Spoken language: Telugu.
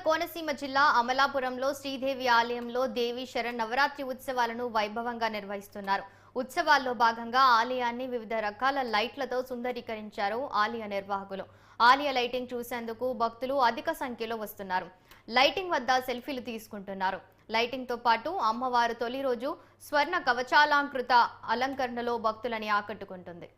కోనసీమ జిల్లా అమలాపురంలో శ్రీదేవి ఆలయంలో దేవి శరన్నవరాత్రి ఉత్సవాలను వైభవంగా నిర్వహిస్తున్నారు. ఉత్సవాల్లో భాగంగా ఆలయాన్ని వివిధ రకాల లైట్లతో సుందరీకరించారు ఆలయ నిర్వాహకులు. ఆలయ లైటింగ్ చూసేందుకు భక్తులు అధిక సంఖ్యలో వస్తున్నారు. లైటింగ్ వద్ద సెల్ఫీలు తీసుకుంటున్నారు. లైటింగ్ తో పాటు అమ్మవారు తొలి రోజు స్వర్ణ కవచాలంకృత అలంకరణలో భక్తులని ఆకట్టుకుంటుంది.